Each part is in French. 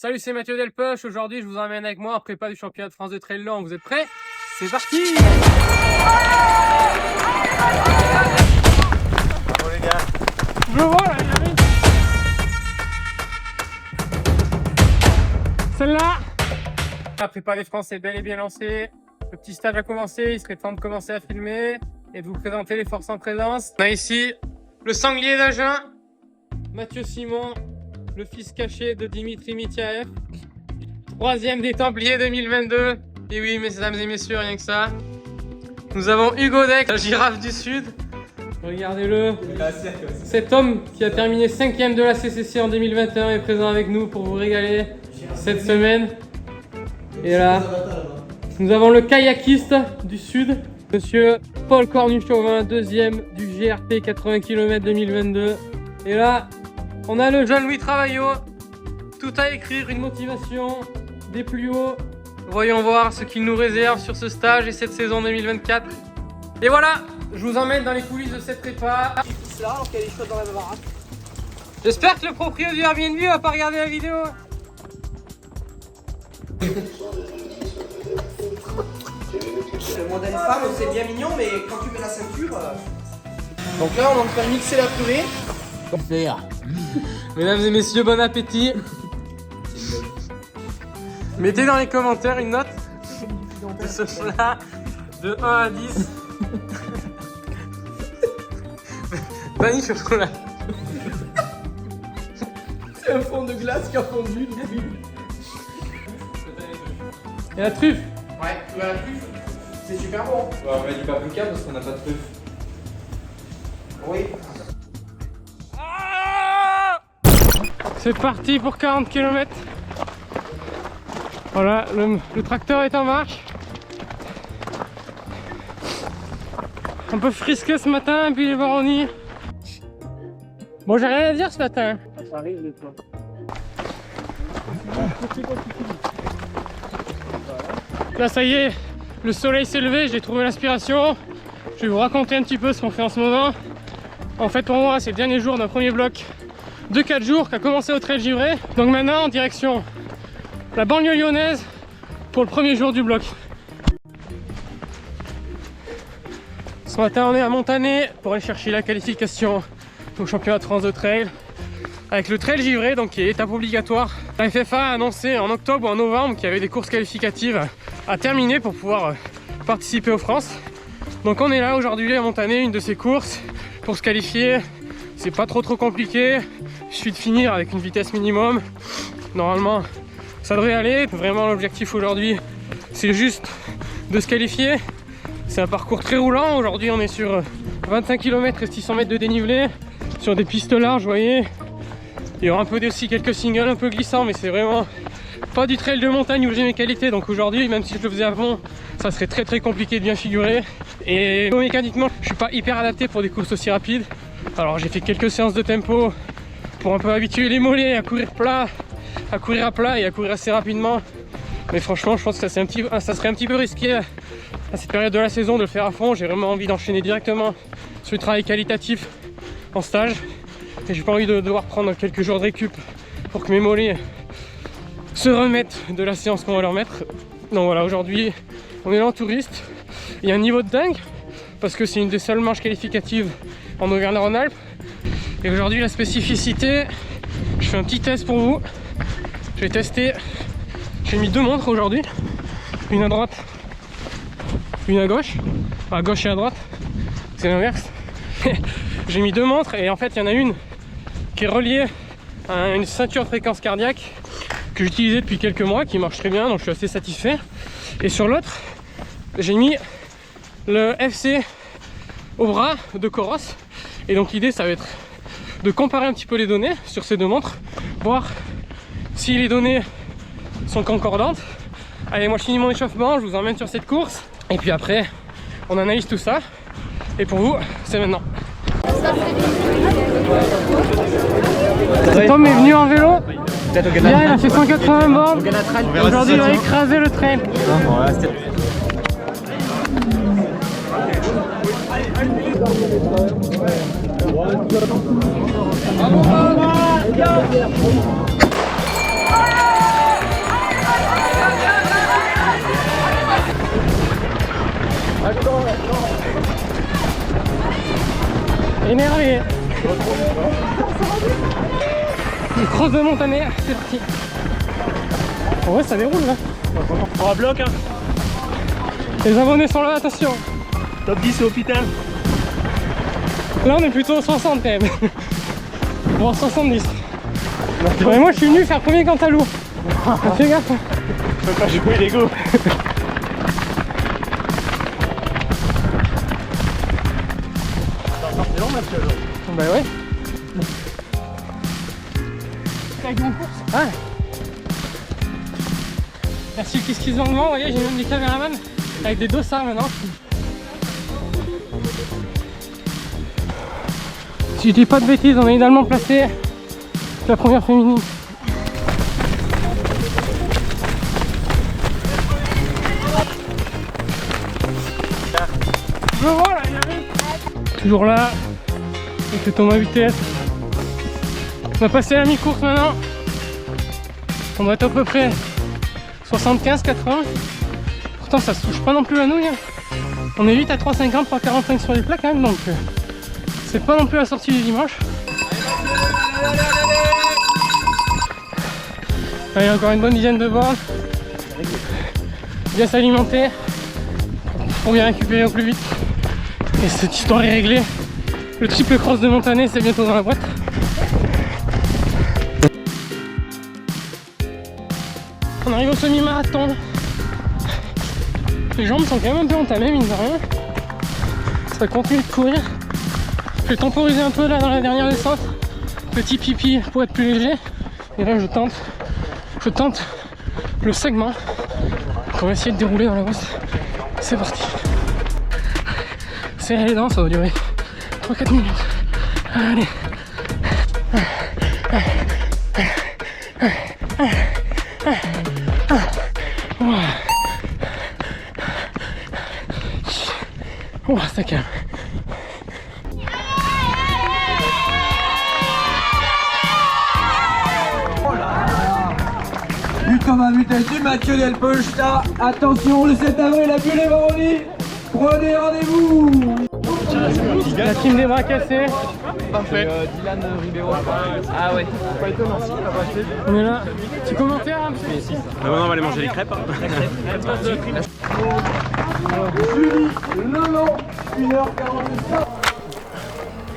Salut, c'est Mathieu Delpech. Aujourd'hui, je vous emmène avec moi en prépa du championnat de France de trail long. Vous êtes prêts? C'est parti! Bravo les gars! Je le vois là, il arrive! Celle-là! La prépa des France est bel et bien lancée. Le petit stage a commencé. Il serait temps de commencer à filmer et de vous présenter les forces en présence. On a ici le sanglier d'Agen, Mathieu Simon, le fils caché de Dimitri Mityaev, troisième des Templiers 2022. Et oui, mesdames et messieurs, rien que ça. Nous avons Hugo Deck, la girafe du Sud. Regardez-le. Cet homme qui a terminé 5e de la CCC en 2021 est présent avec nous pour vous régaler cette semaine. Et là, nous avons le kayakiste du Sud, monsieur Paul Cornu-Chauvin, 2e du GRP 80 km 2022. Et là, on a le jeune Louis Travaillot, tout à écrire, une motivation, des plus hauts. Voyons voir ce qu'il nous réserve sur ce stage et cette saison 2024. Et voilà, je vous emmène dans les coulisses de cette prépa. Là, alors qu'il y a des choses dans la baraque. J'espère que le propriétaire du Airbnb va pas regarder la vidéo. Le modèle femme, c'est bien mignon, mais quand tu mets la ceinture. Donc là, on est en train de mixer la purée. Mesdames et messieurs, bon appétit. Mettez dans les commentaires une note de ce plat de 1 à 10. Vanille chocolat. C'est un fond de glace qui a fondu. Et la truffe. Ouais, tu vois la truffe, c'est super bon. On met du paprika parce qu'on n'a pas de truffe. Oui. C'est parti pour 40 km. Voilà, le tracteur est en marche. Un peu frisqué ce matin, puis les baronnies. Bon, j'ai rien à dire ce matin. Ça arrive des fois. Là, ça y est, le soleil s'est levé, j'ai trouvé l'inspiration. Je vais vous raconter un petit peu ce qu'on fait en ce moment. En fait, pour moi, c'est le dernier jour d'un premier bloc de 4 jours qui a commencé au Trail Givré. Donc maintenant, en direction la banlieue lyonnaise pour le premier jour du bloc. Ce matin, on est à Montané pour aller chercher la qualification au championnat de France de trail avec le Trail Givré, donc qui est étape obligatoire. La FFA a annoncé en octobre ou en novembre qu'il y avait des courses qualificatives à terminer pour pouvoir participer aux France. Donc on est là aujourd'hui à Montané, une de ces courses pour se qualifier. C'est pas trop compliqué, il suffit de finir avec une vitesse minimum. Normalement ça devrait aller. Vraiment l'objectif aujourd'hui c'est juste de se qualifier. C'est un parcours très roulant, aujourd'hui on est sur 25 km et 600 mètres de dénivelé sur des pistes larges, vous voyez. Il y aura un peu aussi quelques singles un peu glissants, mais c'est vraiment pas du trail de montagne où j'ai mes qualités. Donc aujourd'hui, même si je le faisais avant, ça serait très compliqué de bien figurer. Et mécaniquement, je suis pas hyper adapté pour des courses aussi rapides. Alors j'ai fait quelques séances de tempo pour un peu habituer les mollets à courir plat, à courir à plat et à courir assez rapidement. Mais franchement, je pense que ça serait un petit peu risqué à cette période de la saison de le faire à fond. J'ai vraiment envie d'enchaîner directement sur le travail qualitatif en stage. Et j'ai pas envie de devoir prendre quelques jours de récup pour que mes mollets se remettent de la séance qu'on va leur mettre. Donc voilà, aujourd'hui on est là en touriste. Il y a un niveau de dingue parce que c'est une des seules manches qualificatives en Auvergne-Rhône-Alpes. Et aujourd'hui la spécificité, je fais un petit test pour vous. Je vais tester, j'ai mis 2 montres aujourd'hui, une à droite, une à gauche. À gauche et à droite, c'est l'inverse. J'ai mis 2 montres et en fait il y en a une qui est reliée à une ceinture de fréquence cardiaque que j'utilisais depuis quelques mois, qui marche très bien, donc je suis assez satisfait. Et sur l'autre, j'ai mis le FC au bras de Coros. Et donc l'idée, ça va être de comparer un petit peu les données sur ces 2 montres, voir si les données sont concordantes. Allez, moi je finis mon échauffement, je vous emmène sur cette course. Et puis après, on analyse tout ça. Et pour vous, c'est maintenant. Tom est venu en vélo. Hier, il a fait 180 bornes. Aujourd'hui, il va écraser le trail. Énervé. Le cross de Montané, c'est parti. En vrai ça déroule là. On bloc hein. Les abonnés sont là, attention. Top 10 au hôpital. Là on est plutôt 60 quand même. Voire 70. Mais moi je suis venu faire premier Cantalou. Fais gaffe. Je peux pas jouer l'ego. C'est long Mathieu là. Bah ouais. Avec mon course. Ah. Merci Kiss Kiss Bang Bang, vous voyez j'ai même des caméramans avec des dossards maintenant. Si je dis pas de bêtises, on est idéalement placé la première féminine. Je vois là, il arrive. Toujours là, avec le Thomas vitesse. On va passer la mi-course maintenant. On doit être à peu près 75-80. Pourtant ça se touche pas non plus la nouille. On est 8 à 3,50, 3,45 sur les plaques quand même, donc c'est pas non plus la sortie du dimanche. Allez, encore une bonne dizaine de bornes. Bien s'alimenter pour bien récupérer au plus vite. Et cette histoire est réglée. Le triple cross de Montané, c'est bientôt dans la boîte. On arrive au semi-marathon. Les jambes sont quand même un peu entamées, mine de rien. Ça continue de courir. Je vais temporiser un peu là dans la dernière descente. Petit pipi pour être plus léger. Et là je tente le segment. On va essayer de dérouler dans la bosse. C'est parti. Serrez les dents, ça va durer 3-4 minutes. Allez. Oh, ça calme. Thomas vitesse du Mathieu Delpechta. Attention, le 7 avril à Bulle-les-Baronnies. Prenez rendez-vous. La team des bras cassés. Parfait. Dylan Ribeiro. Ah ouais. Pas étonnant si, il va passer. On est là. Petit commentaire un peu. Maintenant on va aller manger les crêpes. Julie, Lelon, 1h45.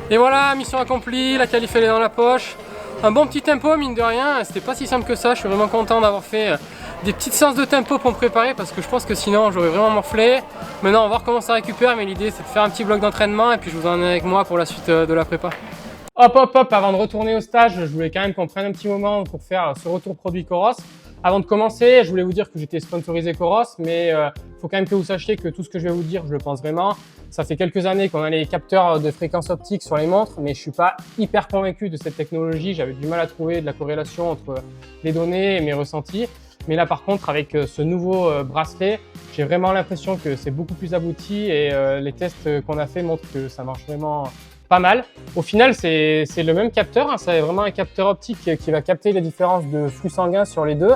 Et voilà, mission accomplie, la qualif elle est dans la poche. Un bon petit tempo, mine de rien, c'était pas si simple que ça. Je suis vraiment content d'avoir fait des petites séances de tempo pour me préparer parce que je pense que sinon j'aurais vraiment morflé. Maintenant on va voir comment ça récupère, mais l'idée c'est de faire un petit bloc d'entraînement et puis je vous emmène avec moi pour la suite de la prépa. Hop hop hop, avant de retourner au stage, je voulais quand même qu'on prenne un petit moment pour faire ce retour produit Coros. Avant de commencer, je voulais vous dire que j'étais sponsorisé Coros, mais faut quand même que vous sachiez que tout ce que je vais vous dire, je le pense vraiment. Ça fait quelques années qu'on a les capteurs de fréquence optique sur les montres, mais je suis pas hyper convaincu de cette technologie. J'avais du mal à trouver de la corrélation entre les données et mes ressentis. Mais là, par contre, avec ce nouveau bracelet, j'ai vraiment l'impression que c'est beaucoup plus abouti et les tests qu'on a fait montrent que ça marche vraiment pas mal. Au final, c'est le même capteur, hein, c'est vraiment un capteur optique qui va capter les différences de flux sanguin sur les deux.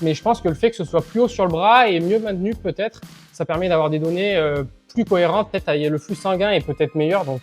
Mais je pense que le fait que ce soit plus haut sur le bras et mieux maintenu peut-être, ça permet d'avoir des données plus cohérentes. Peut-être le flux sanguin est peut-être meilleur. Donc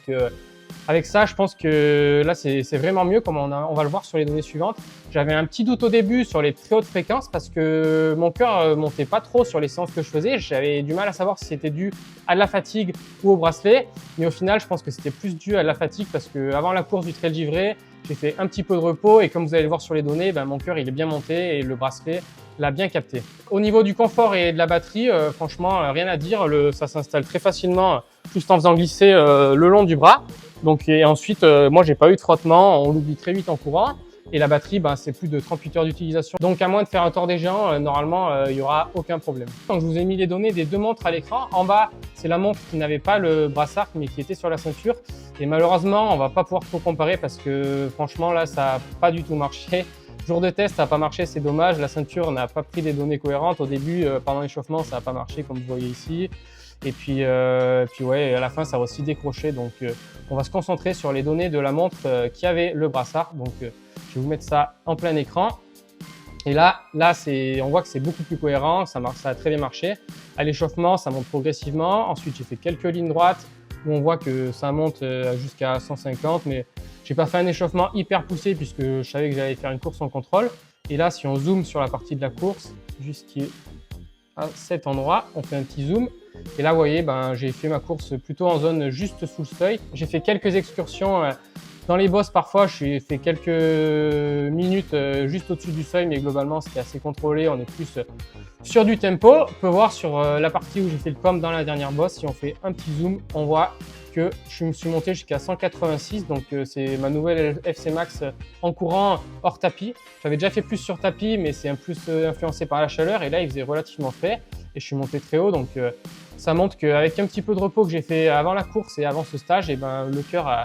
avec ça, je pense que là c'est vraiment mieux comme on va le voir sur les données suivantes. J'avais un petit doute au début sur les très hautes fréquences parce que mon cœur montait pas trop sur les séances que je faisais. J'avais du mal à savoir si c'était dû à de la fatigue ou au bracelet. Mais au final, je pense que c'était plus dû à de la fatigue parce que avant la course du trail givré, j'ai fait un petit peu de repos et comme vous allez le voir sur les données, mon cœur il est bien monté et le bracelet l'a bien capté. Au niveau du confort et de la batterie, franchement, rien à dire. Ça s'installe très facilement juste en faisant glisser le long du bras. Donc, et ensuite, moi, j'ai pas eu de frottement. On l'oublie très vite en courant. Et la batterie, c'est plus de 38 heures d'utilisation. Donc, à moins de faire un tour des géants, normalement, il y aura aucun problème. Donc, je vous ai mis les données des deux montres à l'écran. En bas, c'est la montre qui n'avait pas le brassard, mais qui était sur la ceinture. Et malheureusement, on va pas pouvoir trop comparer parce que franchement, là, ça n'a pas du tout marché. Jour de test, ça n'a pas marché, c'est dommage. La ceinture n'a pas pris des données cohérentes. Au début, pendant l'échauffement, ça n'a pas marché comme vous voyez ici. Et puis ouais, à la fin, ça a aussi décroché. Donc, on va se concentrer sur les données de la montre qui avait le brassard. Donc, je vais vous mettre ça en plein écran. Et là on voit que c'est beaucoup plus cohérent. Ça a très bien marché. À l'échauffement, ça monte progressivement. Ensuite, j'ai fait quelques lignes droites. où on voit que ça monte jusqu'à 150, mais j'ai pas fait un échauffement hyper poussé puisque je savais que j'allais faire une course en contrôle. Et là, si on zoome sur la partie de la course, jusqu'à cet endroit, on fait un petit zoom. Et là, vous voyez, j'ai fait ma course plutôt en zone juste sous le seuil. J'ai fait quelques excursions dans les bosses parfois, j'ai fait quelques minutes juste au-dessus du seuil, mais globalement, c'était assez contrôlé. On est plus sur du tempo. On peut voir sur la partie où j'ai fait le comp dans la dernière bosse, si on fait un petit zoom, on voit que je me suis monté jusqu'à 186, donc c'est ma nouvelle FC Max en courant hors tapis. J'avais déjà fait plus sur tapis, mais c'est un plus influencé par la chaleur, et là il faisait relativement frais, et je suis monté très haut, donc ça montre qu'avec un petit peu de repos que j'ai fait avant la course et avant ce stage, et le cœur a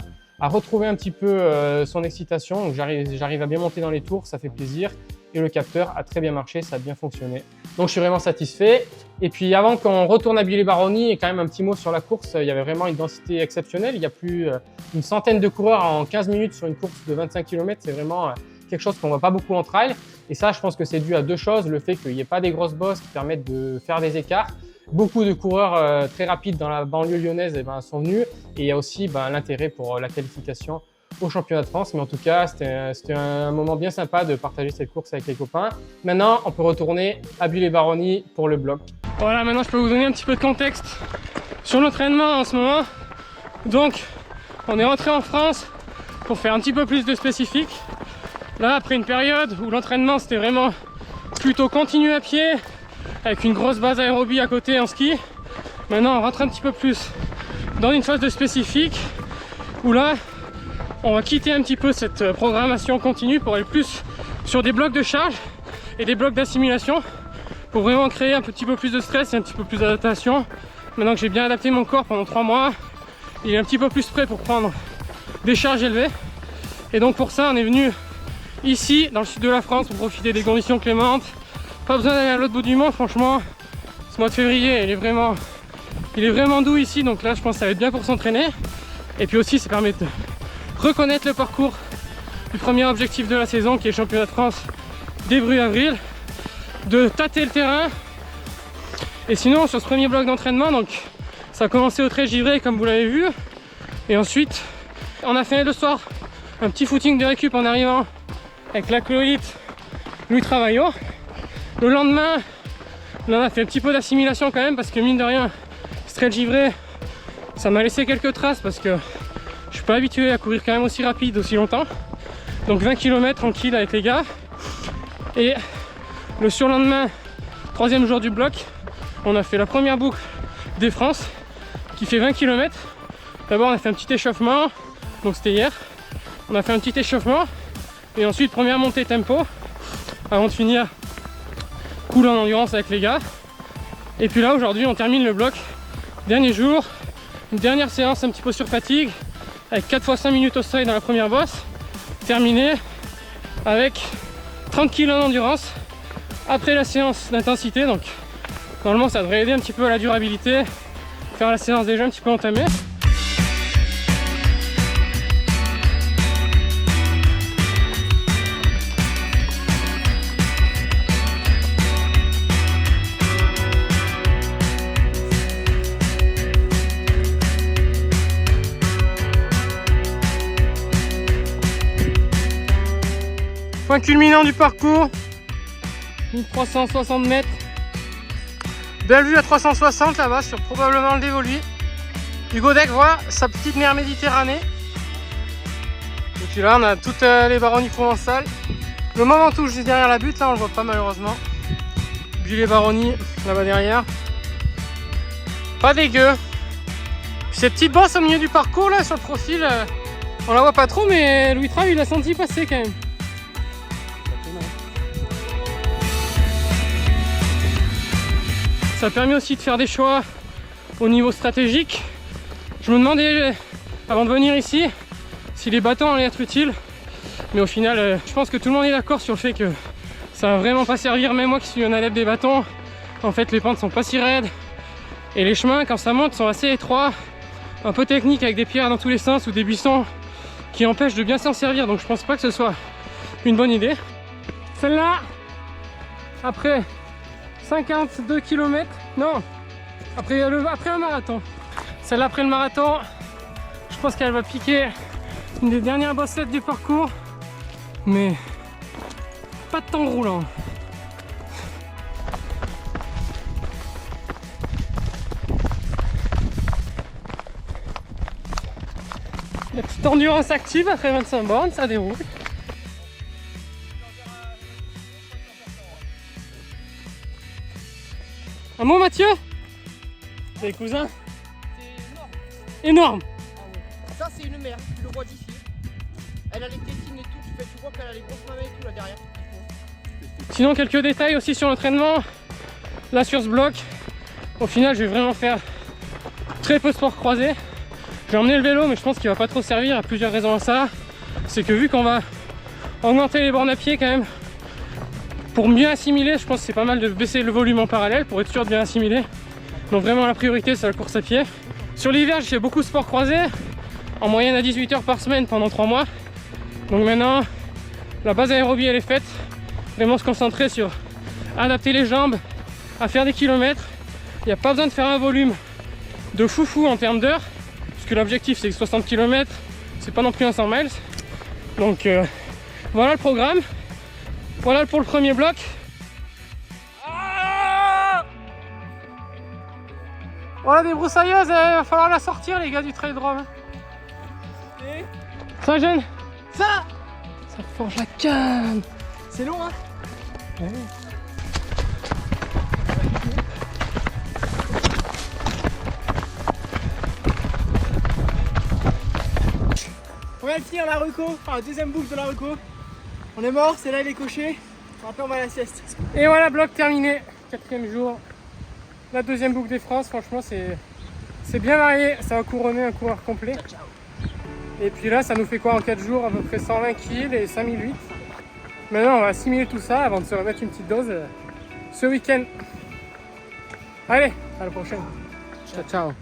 retrouvé un petit peu son excitation, donc j'arrive à bien monter dans les tours, ça fait plaisir, et le capteur a très bien marché, ça a bien fonctionné. Donc je suis vraiment satisfait. Et puis avant qu'on retourne à Buis-les-Baronnies, et quand même un petit mot sur la course, il y avait vraiment une densité exceptionnelle. Il y a plus une centaine de coureurs en 15 minutes sur une course de 25 km. C'est vraiment quelque chose qu'on ne voit pas beaucoup en trail. Et ça, je pense que c'est dû à deux choses. Le fait qu'il n'y ait pas des grosses bosses qui permettent de faire des écarts. Beaucoup de coureurs très rapides dans la banlieue lyonnaise sont venus. Et il y a aussi l'intérêt pour la qualification au championnat de France, mais en tout cas c'était un moment bien sympa de partager cette course avec les copains. Maintenant on peut retourner à Buis-les-Baronnies pour le bloc. Voilà, maintenant je peux vous donner un petit peu de contexte sur l'entraînement en ce moment. Donc on est rentré en France pour faire un petit peu plus de spécifique. Là, après une période où l'entraînement c'était vraiment plutôt continu à pied avec une grosse base aérobie à côté en ski, maintenant on rentre un petit peu plus dans une phase de spécifique où là on va quitter un petit peu cette programmation continue pour aller plus sur des blocs de charge et des blocs d'assimilation pour vraiment créer un petit peu plus de stress et un petit peu plus d'adaptation. Maintenant que j'ai bien adapté mon corps pendant 3 mois, il est un petit peu plus prêt pour prendre des charges élevées. Et donc pour ça, on est venu ici, dans le sud de la France, pour profiter des conditions clémentes. Pas besoin d'aller à l'autre bout du monde, franchement. Ce mois de février, il est vraiment doux ici, donc là je pense que ça va être bien pour s'entraîner. Et puis aussi, ça permet de reconnaître le parcours du premier objectif de la saison qui est le championnat de France début-avril, de tâter le terrain. Et sinon sur ce premier bloc d'entraînement, donc ça a commencé au Trail givré comme vous l'avez vu, et ensuite on a fait le soir un petit footing de récup en arrivant avec l'acolyte Louis Travaillot. Le lendemain là, on a fait un petit peu d'assimilation quand même parce que mine de rien ce Trail givré ça m'a laissé quelques traces parce que je suis pas habitué à courir quand même aussi rapide aussi longtemps. Donc 20 km tranquille avec les gars. Et le surlendemain, 3e jour du bloc, on a fait la première boucle des France qui fait 20 km. D'abord on a fait un petit échauffement, donc c'était hier. On a fait un petit échauffement et ensuite première montée tempo avant de finir cool en endurance avec les gars. Et puis là aujourd'hui on termine le bloc, dernier jour, une dernière séance un petit peu sur fatigue avec 4 fois 5 minutes au seuil dans la première bosse, terminé avec 30 kg d'endurance après la séance d'intensité. Donc normalement ça devrait aider un petit peu à la durabilité, faire la séance déjà un petit peu entamée. Point culminant du parcours, 1360 mètres. Belle vue à 360 là-bas sur probablement le Dévoluy. Hugo Deck voit sa petite mer Méditerranée. Et puis là on a toutes les baronnies provençales. Le moment touche juste derrière la butte, là on le voit pas malheureusement. Puis les baronnies là-bas derrière. Pas dégueu. Puis cette petite bosse au milieu du parcours là sur le profil, on la voit pas trop mais Louis Trav il l'a senti passer quand même. Ça permet aussi de faire des choix au niveau stratégique. Je me demandais avant de venir ici si les bâtons allaient être utiles, mais au final je pense que tout le monde est d'accord sur le fait que ça va vraiment pas servir. Même moi qui suis un adepte des bâtons, en fait les pentes sont pas si raides et les chemins quand ça monte sont assez étroits, un peu techniques avec des pierres dans tous les sens ou des buissons qui empêchent de bien s'en servir, donc je pense pas que ce soit une bonne idée. Celle-là, après 52 km, non, après un marathon. Celle-là après le marathon, je pense qu'elle va piquer une des dernières bossettes du parcours. Mais pas de temps roulant. La petite endurance active après 25 bornes, ça déroule. Un mot Mathieu? Tes cousins? C'est énorme. Énorme. Ça c'est une mère, tu le vois d'ici. Elle a les tétines et tout, tu vois qu'elle a les grosses mains et tout là derrière. Sinon quelques détails aussi sur l'entraînement. Là sur ce bloc, au final je vais vraiment faire très peu de sport croisé. J'ai emmené le vélo mais je pense qu'il va pas trop servir, à plusieurs raisons à ça. C'est que vu qu'on va augmenter les bornes à pied quand même, pour mieux assimiler, je pense que c'est pas mal de baisser le volume en parallèle pour être sûr de bien assimiler. Donc vraiment la priorité c'est la course à pied. Sur l'hiver j'ai fait beaucoup de sport croisé, en moyenne à 18 heures par semaine pendant 3 mois. Donc maintenant la base aérobie elle est faite. Vraiment se concentrer sur adapter les jambes à faire des kilomètres. Il n'y a pas besoin de faire un volume de foufou en termes d'heures, puisque l'objectif c'est 60 km, c'est pas non plus un 100 miles. Donc voilà le programme. Voilà pour le premier bloc. Voilà des broussailleuses, il va falloir la sortir les gars du trail drum. Ça jeune. Ça Forge la canne. c'est long hein. Ouais. On vient de finir la reco, enfin la deuxième boucle de la reco. On est mort, c'est là il est coché. Après on va à la sieste. Et voilà, bloc terminé. 4e jour. La deuxième boucle des France, franchement c'est bien varié. Ça va couronner un coureur complet. Et puis là ça nous fait quoi en 4 jours? À peu près 120 kg et 5008. Maintenant on va assimiler tout ça avant de se remettre une petite dose ce week-end. Allez, à la prochaine. Ciao ciao.